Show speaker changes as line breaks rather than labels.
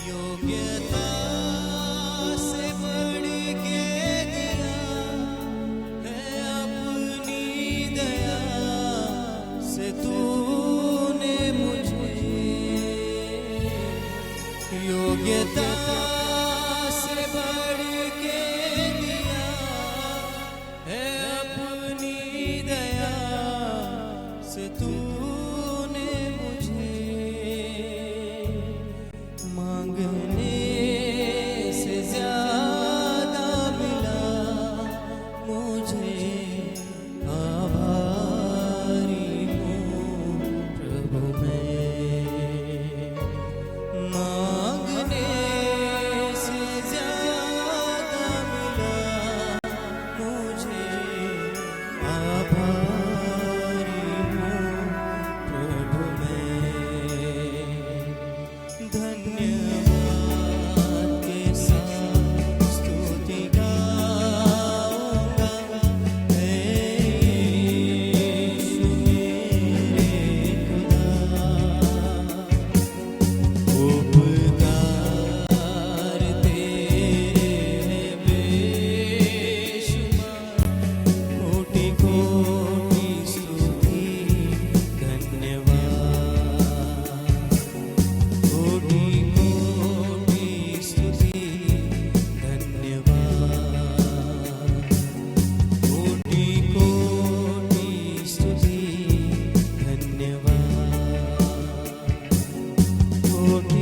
योग्यता से बढ़ के दिया है अपनी दया से तूने मुझे। योग्यता से बढ़ के दिया है अपनी दया से तूने मुझे। मांगने से ज्यादा मिला मुझे, आभारी हूँ प्रभु मैं। मांगने से ज्यादा मिला मुझे, आभारी हूँ प्रभु मैं। धन्यवाद के साथ स्तुति गाऊंगा, हे यीशु मेरे खुदा। उपकार तेरे बेशुमार, कोटि कोटि स्तुति धन्यवाद। कोटि कोटि स्तुति धन्यवाद। कोटि कोटि स्तुति धन्यवाद। कोटि